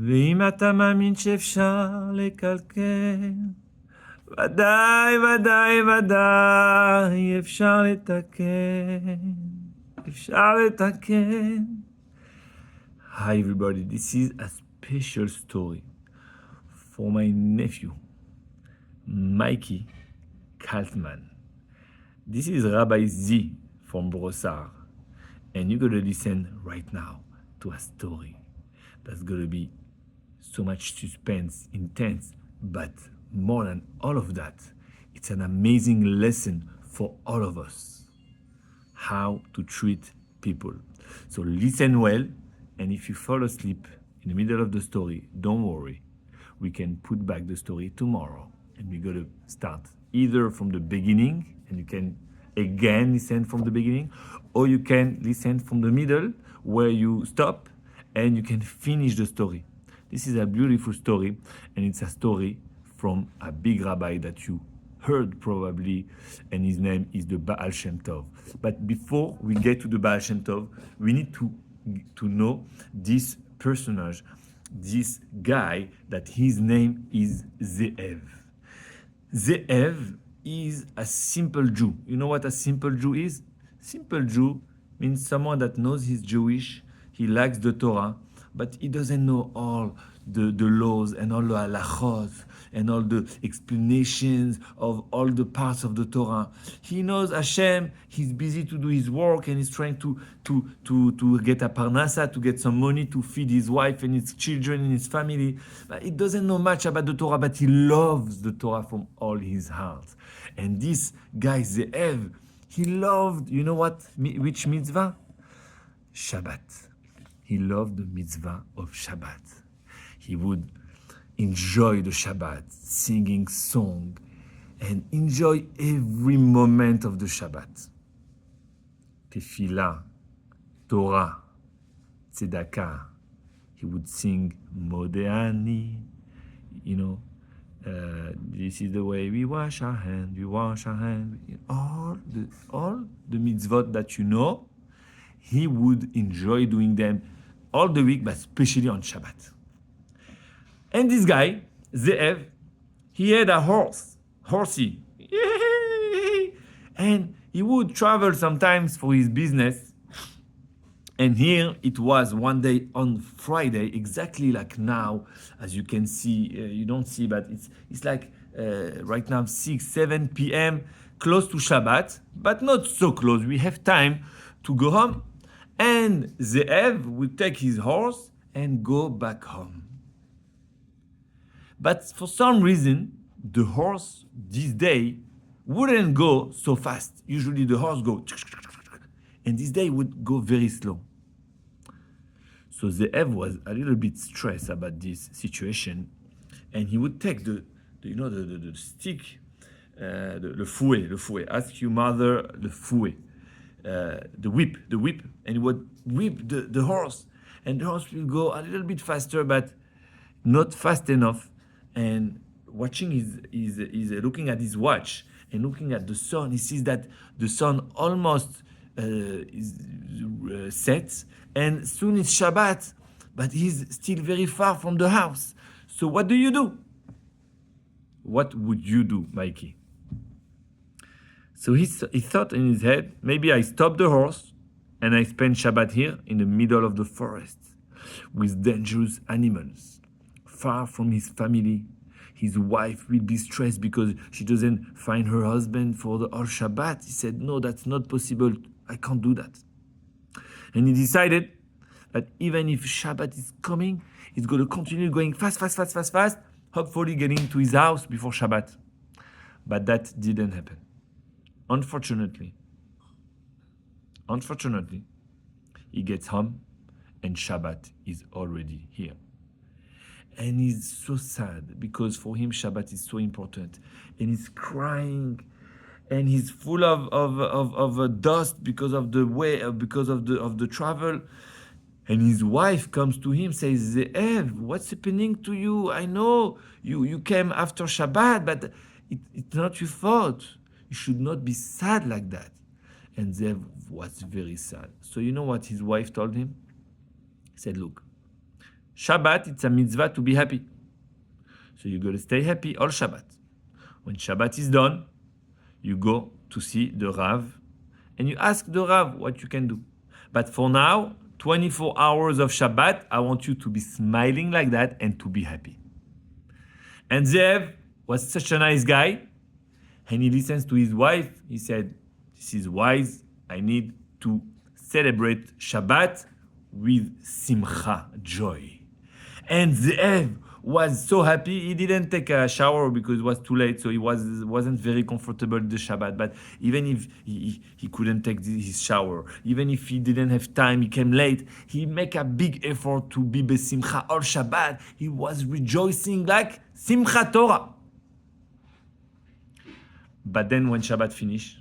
ואם אתה מאמין שאפשר לקלקל, ודאי, ודאי, ודאי, אפשר לתקן. אפשר לתקן. Hi everybody, this is a special story for my nephew, Mikey Kaltman. This is Rabbi Z from Brossard, and you're gonna listen right now to a story that's gonna be so much suspense, intense, but more than all of that, it's an amazing lesson for all of us, how to treat people. So listen well, and if you fall asleep in the middle of the story, don't worry. We can put back the story tomorrow, and we're gonna start either from the beginning, and you can again listen from the beginning, or you can listen from the middle where you stop and you can finish the story. This is a beautiful story, and it's a story from a big rabbi that you heard probably, and his name is the Baal Shem Tov. But before we get to the Baal Shem Tov, we need to know this personage, this guy, that his name is Ze'ev. Ze'ev is a simple Jew. You know what a simple Jew is? Simple Jew means someone that knows he's Jewish, he likes the Torah, but he doesn't know all the laws and all the halachot and all the explanations of all the parts of the Torah. He knows Hashem, he's busy to do his work, and he's trying to get a parnasa, to get some money to feed his wife and his children and his family. But he doesn't know much about the Torah, but he loves the Torah from all his heart. And this guy, Ze'ev, he loved, you know what, which mitzvah? Shabbat. He loved the mitzvah of Shabbat. He would enjoy the Shabbat, singing song, and enjoy every moment of the Shabbat. Tefillah, Torah, Tzedakah. He would sing Modeani, you know, this is the way we wash our hands, we wash our hands. All the mitzvot that you know, he would enjoy doing them all the week, but especially on Shabbat. And this guy, Ze'ev, he had a horsey. And he would travel sometimes for his business. And here it was one day on Friday, exactly like now, as you can see, you don't see, but it's like right now 6, 7 p.m., close to Shabbat, but not so close. We have time to go home. And Ze'ev would take his horse and go back home. But for some reason, the horse this day wouldn't go so fast. Usually the horse go, and this day would go very slow. So Ze'ev was a little bit stressed about this situation, and he would take the stick, the fouet. Ask your mother the fouet. The whip, and he would whip the horse, and the horse will go a little bit faster, but not fast enough. And watching is looking at his watch and looking at the sun, he sees that the sun almost sets, and soon it's Shabbat, but he's still very far from the house. So what do you do? What would you do, Mikey? So he thought in his head, maybe I stop the horse and I spend Shabbat here in the middle of the forest with dangerous animals, far from his family. His wife will be stressed because she doesn't find her husband for the whole Shabbat. He said, no, that's not possible. I can't do that. And he decided that even if Shabbat is coming, he's going to continue going fast, hopefully getting to his house before Shabbat. But that didn't happen. Unfortunately, he gets home and Shabbat is already here. And he's so sad because for him Shabbat is so important. And he's crying, and he's full of dust because of the way, because of the travel. And his wife comes to him, says, Ze'ev, what's happening to you? I know you came after Shabbat, but it's not your fault. You should not be sad like that. And Ze'ev was very sad. So you know what his wife told him? He said, look, Shabbat, it's a mitzvah to be happy. So you got to stay happy all Shabbat. When Shabbat is done, you go to see the Rav and you ask the Rav what you can do. But for now, 24 hours of Shabbat, I want you to be smiling like that and to be happy. And Zev was such a nice guy, and he listens to his wife. He said, this is wise. I need to celebrate Shabbat with simcha, joy. And Zev was so happy. He didn't take a shower because it was too late, so he wasn't very comfortable the Shabbat. But even if he couldn't take his shower, even if he didn't have time, he came late, he make a big effort to be besimcha all Shabbat. He was rejoicing like Simchat Torah. But then when Shabbat finished,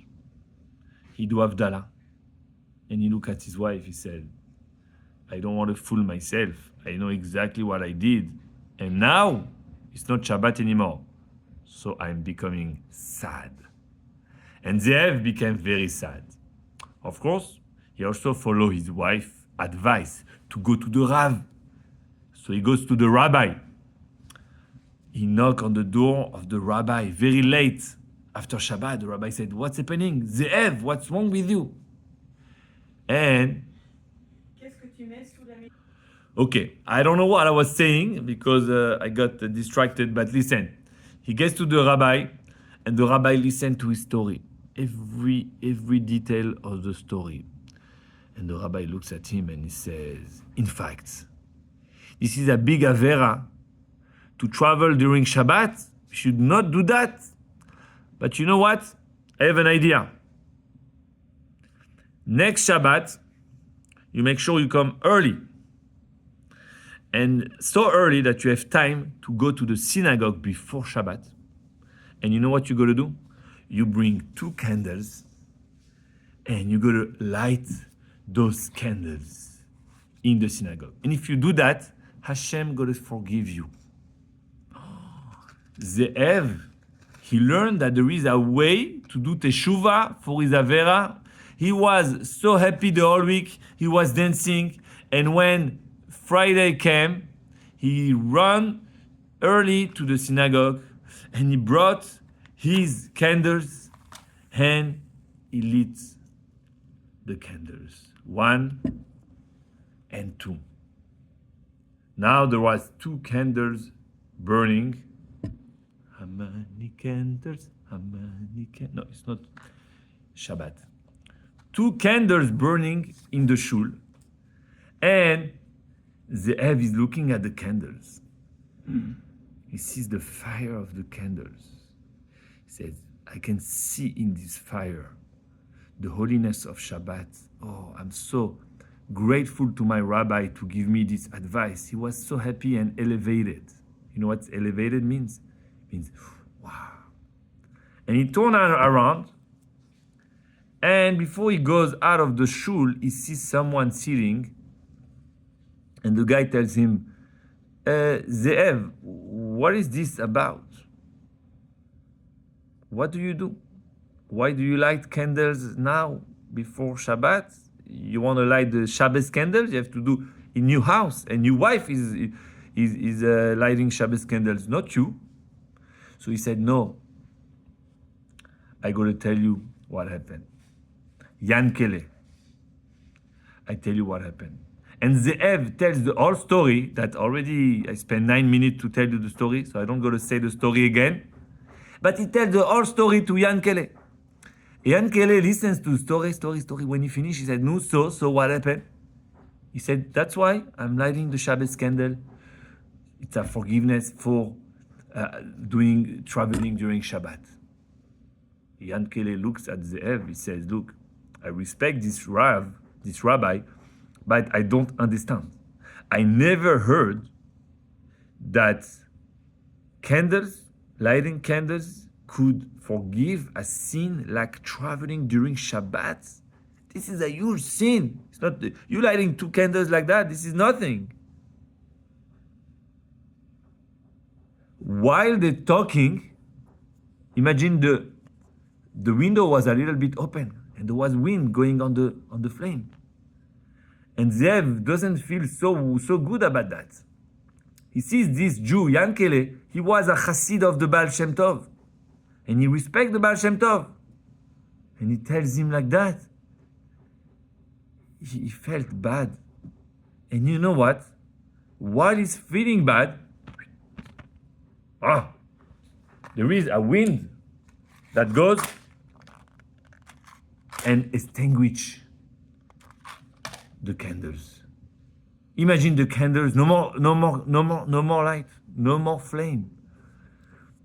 he do Havdalah. And he looked at his wife, he said, I don't want to fool myself. I know exactly what I did. And now, it's not Shabbat anymore. So I'm becoming sad. And Zev became very sad. Of course, he also followed his wife's advice to go to the Rav. So he goes to the rabbi. He knocked on the door of the rabbi very late. After Shabbat, the rabbi said, what's happening? Zev, what's wrong with you? And okay, I don't know what I was saying because I got distracted, but listen. He gets to the rabbi, and the rabbi listened to his story. Every detail of the story. And the rabbi looks at him and he says, in fact, this is a big avera. To travel during Shabbat, you should not do that. But you know what? I have an idea. Next Shabbat, you make sure you come early. And so early that you have time to go to the synagogue before Shabbat. And you know what you got to do? You bring 2 candles and you got to light those candles in the synagogue. And if you do that, Hashem got to forgive you. Ze'ev, he learned that there is a way to do teshuvah for his avera. He was so happy the whole week. He was dancing. And when Friday came, he ran early to the synagogue and he brought his candles and he lit the candles. 1 and 2. Now there was 2 candles burning. How many candles? How many candles? No, it's not Shabbat. 2 candles burning in the shul. And Ze'ev is looking at the candles. He sees the fire of the candles. He says, I can see in this fire the holiness of Shabbat. Oh, I'm so grateful to my rabbi to give me this advice. He was so happy and elevated. You know what elevated means? It means, wow. And he turned around, and before he goes out of the shul, he sees someone sitting, and the guy tells him, Ze'ev, what is this about? What do you do? Why do you light candles now before Shabbat? You want to light the Shabbos candles? You have to do in your house, and your wife is lighting Shabbos candles, not you. So he said, no, I got to tell you what happened. Yankele, I tell you what happened. And Ze'ev tells the whole story that already I spent 9 minutes to tell you the story, so I don't got to say the story again. But he tells the whole story to Yankele. Yankele listens to story. When he finished, he said, no, so what happened? He said, that's why I'm lighting the Shabbos candle. It's a forgiveness for traveling during Shabbat. Yankele looks at Ze'ev. He says, look, I respect this rabbi, but I don't understand. I never heard that lighting candles could forgive a sin like traveling during Shabbat. This is a huge sin. It's not you lighting 2 candles like that. This is nothing. While they're talking, imagine the window was a little bit open and there was wind going on the flame. And Zev doesn't feel so good about that. He sees this Jew, Yankele, he was a Chassid of the Baal Shem Tov. And he respects the Baal Shem Tov. And he tells him like that. He felt bad. And you know what? While he's feeling bad, there is a wind that goes and extinguish the candles. Imagine the candles, no more light, no more flame.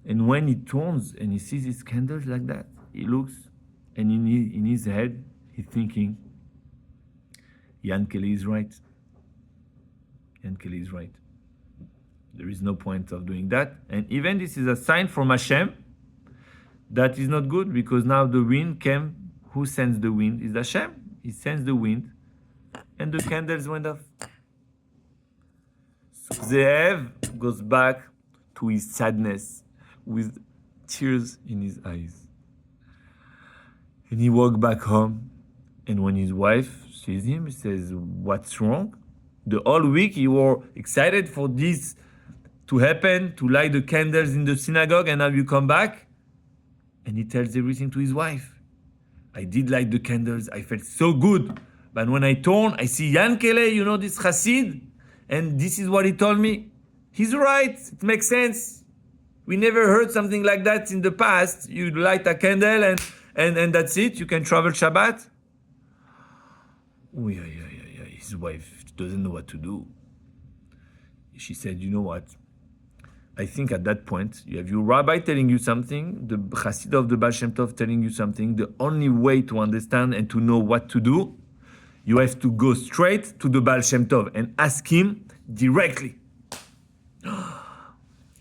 And when he turns and he sees his candles like that, he looks, and in his head, he's thinking, Yankele is right. Yankele is right. There is no point of doing that. And even this is a sign from Hashem that is not good, because now the wind came. Who sends the wind? Is Hashem. He sends the wind, and the candles went off. So Ze'ev goes back to his sadness with tears in his eyes. And he walked back home, and when his wife sees him, he says, "What's wrong?" The whole week you were excited for this to happen, to light the candles in the synagogue, and now you come back? And he tells everything to his wife. I did light the candles, I felt so good. But when I turn, I see Yankele, this Chassid, and this is what he told me. He's right, it makes sense. We never heard something like that in the past. You light a candle and that's it, you can travel Shabbat. His wife doesn't know what to do. She said, you know what? I think at that point, you have your rabbi telling you something, the Chassid of the Baal Shem Tov telling you something. The only way to understand and to know what to do, you have to go straight to the Baal Shem Tov and ask him directly.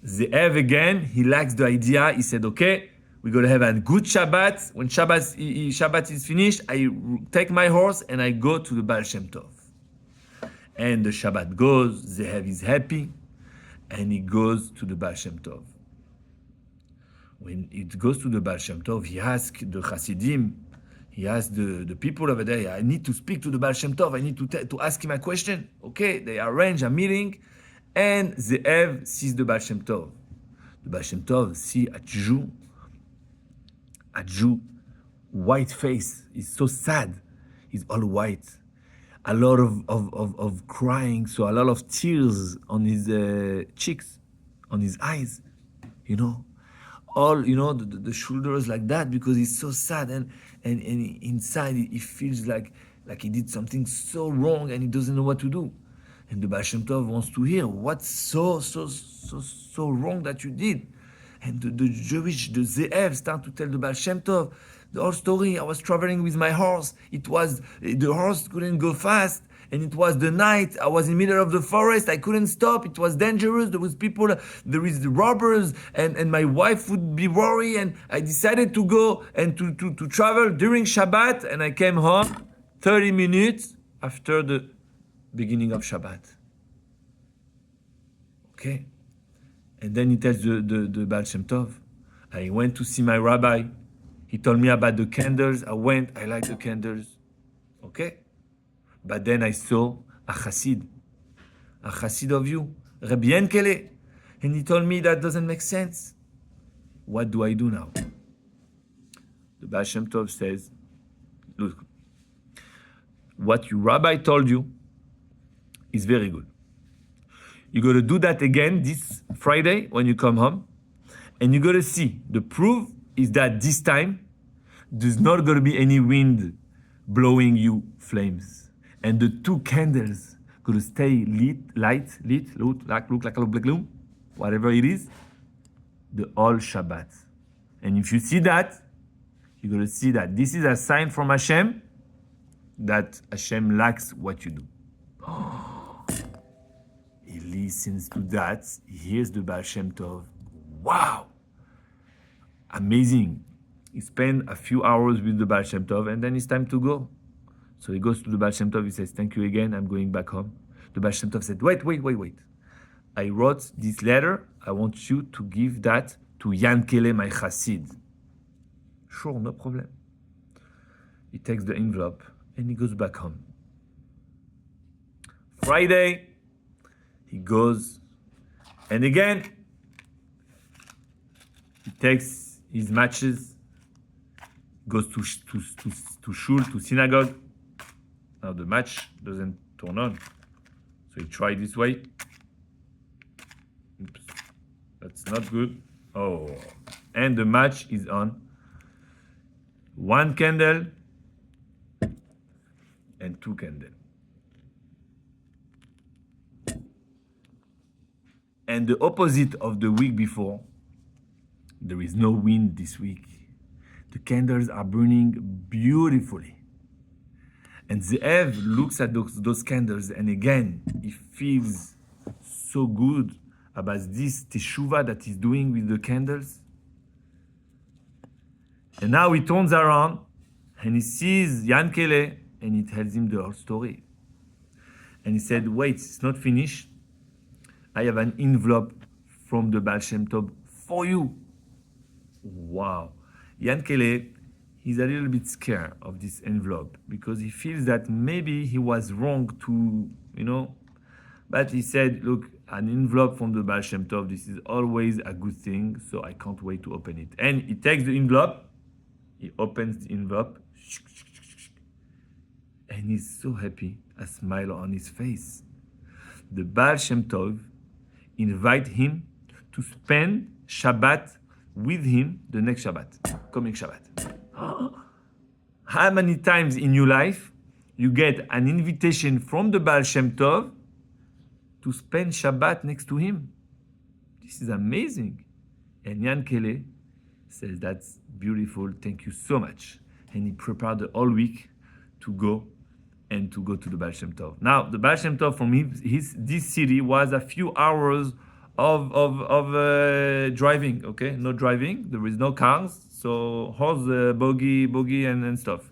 Ze'ev again, he likes the idea. He said, okay, we're going to have a good Shabbat. When Shabbat is finished, I take my horse and I go to the Baal Shem Tov. And the Shabbat goes, Ze'ev is happy, and he goes to the Baal Shem Tov. When it goes to the Baal Shem Tov, he asks the Hasidim, he asks the people over there, I need to speak to the Baal Shem Tov, I need to ask him a question. Okay, they arrange a meeting, and Ze'ev sees the Baal Shem Tov. The Baal Shem Tov sees a Jew, white face, he's so sad, he's all white. A lot of crying, so a lot of tears on his cheeks, on his eyes, all, the shoulders like that, because he's so sad, and inside he feels like he did something so wrong and he doesn't know what to do. And the Baal Shem Tov wants to hear what's so wrong that you did. And the Ze'ev start to tell the Baal Shem Tov the whole story. I was traveling with my horse. The horse couldn't go fast, and it was the night. I was in the middle of the forest. I couldn't stop. It was dangerous. There was people, there is the robbers, and my wife would be worried. And I decided to go and to travel during Shabbat, and I came home 30 minutes after the beginning of Shabbat. Okay? And then he tells the Baal Shem Tov, I went to see my rabbi. He told me about the candles. I went, I light the candles. Okay? But then I saw a Chassid of you, Rabbi Yankele. And he told me that doesn't make sense. What do I do now? The Baal Shem Tov says, look, what your rabbi told you is very good. You're going to do that again this Friday when you come home. And you're going to see the proof is that this time there's not going to be any wind blowing you flames. And the two candles going to stay lit, look like a gloom, whatever it is, the whole Shabbat. And if you see that, you're going to see that this is a sign from Hashem that Hashem likes what you do. He listens to that. He hears the Baal Shem Tov. Wow! Amazing. He spent a few hours with the Baal Shem Tov, and then it's time to go. So he goes to the Baal Shem Tov. He says, thank you again. I'm going back home. The Baal Shem Tov said, wait. I wrote this letter. I want you to give that to Yankele, my Chassid. Sure, no problem. He takes the envelope, and he goes back home. Friday, he goes And again, he takes his matches, goes to shul, to synagogue. Now the match doesn't turn on. So he tried this way. Oops. That's not good. Oh. And the match is on. One candle and two candles. And the opposite of the week before, there is no wind this week. The candles are burning beautifully. And Ze'ev looks at those candles, and again, he feels so good about this teshuvah that he's doing with the candles. And now he turns around, and he sees Yankele, and he tells him the whole story. And he said, wait, it's not finished. I have an envelope from the Baal Shem Tov for you. Wow. Yankele, he's a little bit scared of this envelope because he feels that maybe he was wrong to, but he said, look, an envelope from the Baal Shem Tov, this is always a good thing, so I can't wait to open it. And he takes the envelope, he opens the envelope, and he's so happy, a smile on his face. The Baal Shem Tov invite him to spend Shabbat with him the next Shabbat, coming Shabbat. How many times in your life you get an invitation from the Baal Shem Tov to spend Shabbat next to him? This is amazing. And Yankele says, that's beautiful, thank you so much. And he prepared the whole week to go to the Baal Shem Tov. Now, the Baal Shem Tov from this city was a few hours of driving, okay? No driving, there is no cars, so horse, buggy and stuff.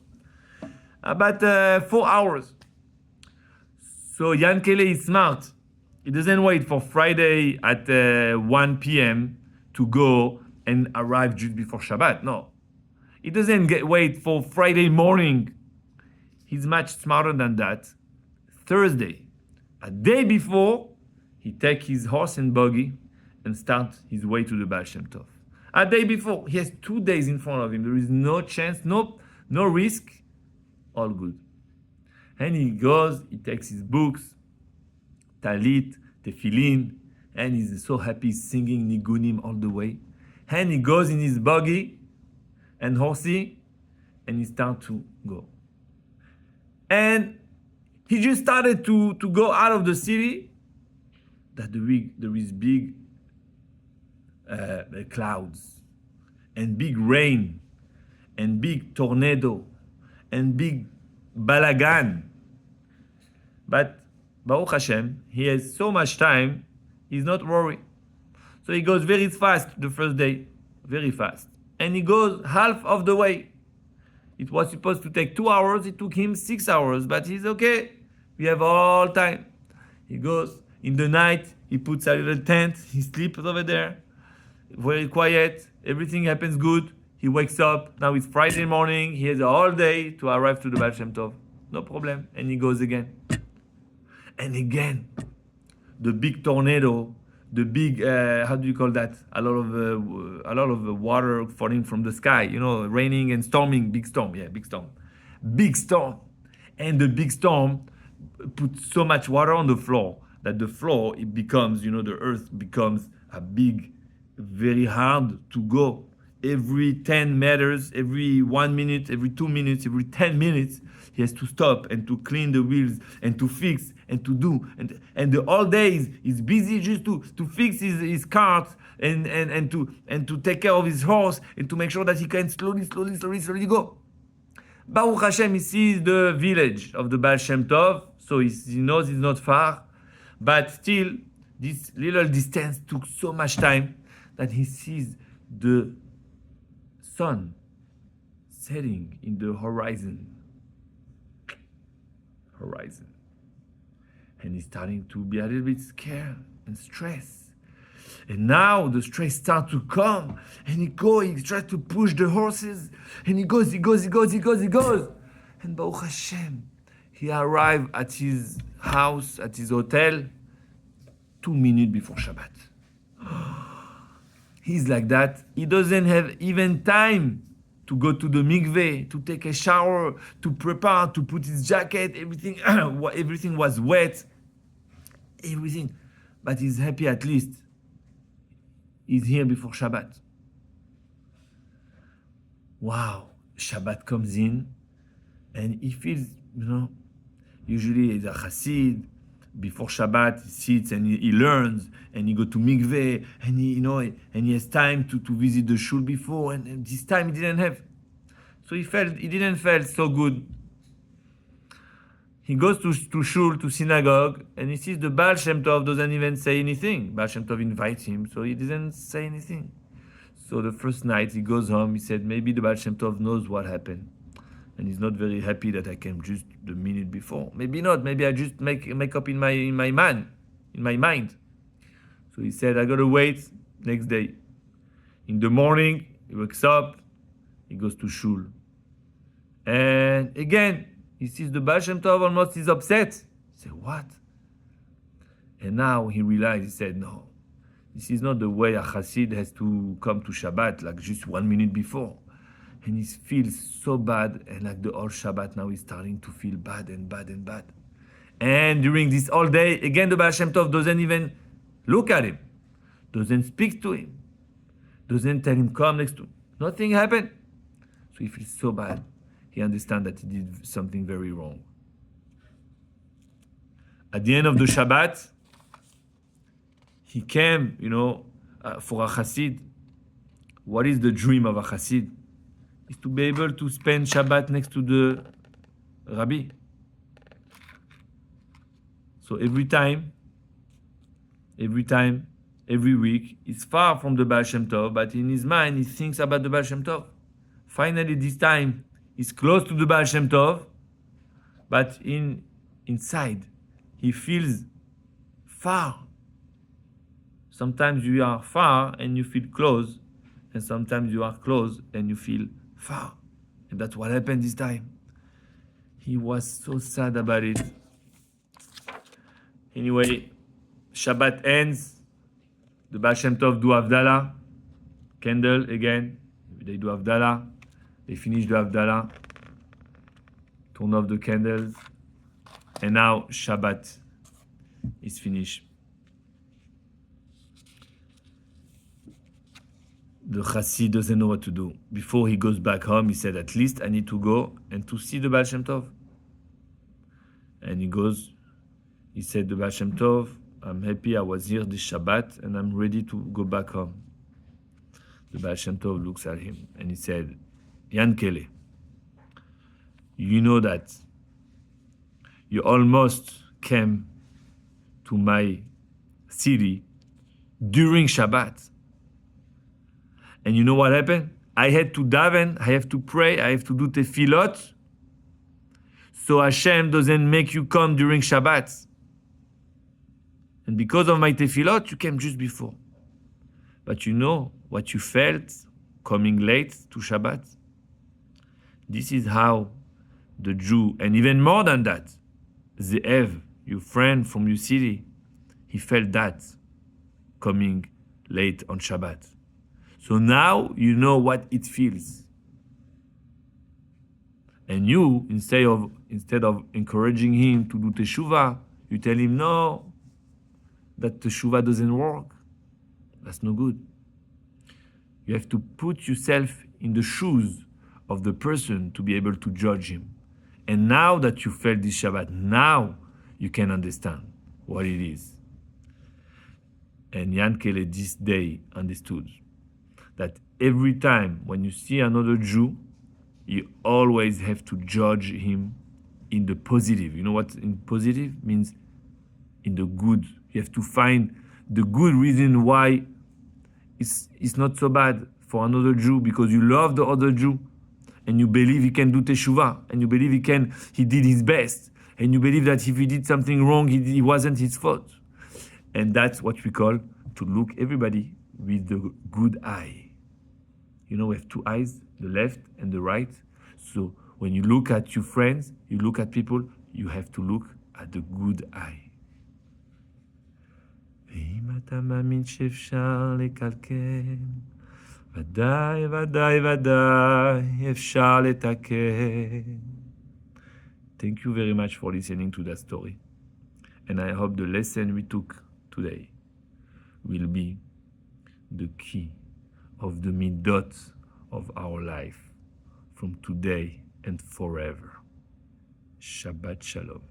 About 4 hours. So Yankele is smart. He doesn't wait for Friday at 1 p.m. to go and arrive just before Shabbat. No. He doesn't wait for Friday morning. He's much smarter than that. Thursday, a day before, he takes his horse and buggy and starts his way to the Baal Shem Tov. A day before, he has 2 days in front of him. There is no chance, no risk. All good. And he goes, he takes his books, Talit, Tefillin, and he's so happy singing Nigunim all the way. And he goes in his buggy and horsey, and he starts to go. And he just started to go out of the city, that there is big clouds, and big rain, and big tornado, and big balagan. But Baruch Hashem, he has so much time, he's not worried. So he goes very fast the first day, very fast. And he goes half of the way. It was supposed to take 2 hours, it took him 6 hours, but he's okay. We have all time. He goes, in the night, he puts a little tent, he sleeps over there, very quiet, everything happens good. He wakes up, now it's Friday morning, he has a whole day to arrive to the Baal Shem Tov. No problem. And he goes again. And again, the big tornado, the big, how do you call that? A lot of water falling from the sky, raining and storming, big storm. Big storm. And the big storm puts so much water on the floor that the floor, it becomes, the earth becomes a big, very hard to go. Every 10 meters, every 1 minute, every 2 minutes, every 10 minutes, he has to stop and to clean the wheels and to fix and to do. And the all days he's busy just to fix his cart and to take care of his horse and to make sure that he can slowly go. Baruch Hashem, he sees the village of the Baal Shem Tov, so he knows it's not far, but still, this little distance took so much time that he sees the sun setting in the horizon. And he's starting to be a little bit scared and stressed. And now the stress starts to come, and he tries to push the horses, and he goes. And Baruch Hashem, he arrived at his house, at his hotel, 2 minutes before Shabbat. He's like that. He doesn't have even time to go to the mikveh, to take a shower, to prepare, to put his jacket, everything, everything was wet, everything. But he's happy at least. He's here before Shabbat. Wow, Shabbat comes in and he feels, usually he's a Chassid. Before Shabbat, he sits and he learns, and he go to mikveh, and he has time to visit the shul before, and this time he didn't have. So he didn't feel so good. He goes to shul, to synagogue, and he sees the Baal Shem Tov doesn't even say anything. Baal Shem Tov invites him, so he didn't say anything. So the first night he goes home, he said, maybe the Baal Shem Tov knows what happened. And he's not very happy that I came just the minute before. Maybe not. Maybe I just make up in my mind. So he said, I gotta wait next day. In the morning, he wakes up, he goes to shul. And again, he sees the Baal Shem Tov almost is upset. He said, what? And now he realized, he said, no, this is not the way a Chassid has to come to Shabbat, like just 1 minute before. And he feels so bad, and like the whole Shabbat now he's starting to feel bad and bad and bad. And during this all day, again the Baal Shem Tov doesn't even look at him, doesn't speak to him, doesn't tell him come next to him. Nothing happened. So he feels so bad. He understands that he did something very wrong. At the end of the Shabbat, he came, for a Chassid. What is the dream of a Chassid? Is to be able to spend Shabbat next to the Rabbi. So every week, he's far from the Baal Shem Tov, but in his mind, he thinks about the Baal Shem Tov. Finally, this time, he's close to the Baal Shem Tov, but inside, he feels far. Sometimes you are far and you feel close, and sometimes you are close and you feel far. And that's what happened this time. He was so sad about it. Anyway, Shabbat ends. The Baal Shem Tov do Havdalah. Candle again. They do Havdalah. They finish the Havdalah. Turn off the candles. And now Shabbat is finished. The Chassid doesn't know what to do. Before he goes back home, he said, at least I need to go and to see the Baal Shem Tov. And he goes, he said, the Baal Shem Tov, I'm happy I was here this Shabbat and I'm ready to go back home. The Baal Shem Tov looks at him and he said, Yankele, you know that you almost came to my city during Shabbat. And you know what happened? I had to daven, I have to pray, I have to do tefillot. So Hashem doesn't make you come during Shabbat. And because of my tefillot, you came just before. But you know what you felt coming late to Shabbat? This is how the Jew, and even more than that, Ze'ev, your friend from your city, he felt that coming late on Shabbat. So now you know what it feels. And you, instead of encouraging him to do teshuvah, you tell him, no, that teshuvah doesn't work. That's no good. You have to put yourself in the shoes of the person to be able to judge him. And now that you felt this Shabbat, now you can understand what it is. And Yankele this day understood that every time when you see another Jew, you always have to judge him in the positive. You know what in positive means? In the good. You have to find the good reason why it's not so bad for another Jew, because you love the other Jew and you believe he can do teshuvah, and you believe he did his best, and you believe that if he did something wrong, it wasn't his fault. And that's what we call to look everybody with the good eye. We have two eyes, the left and the right. So when you look at your friends, you look at people, you have to look at the good eye. ואם אתה מאמין שאפשר לקלקל, ודאי, ודאי, ודאי, אפשר לתקן. Thank you very much for listening to that story. And I hope the lesson we took today will be the key of the midot of our life from today and forever. Shabbat Shalom.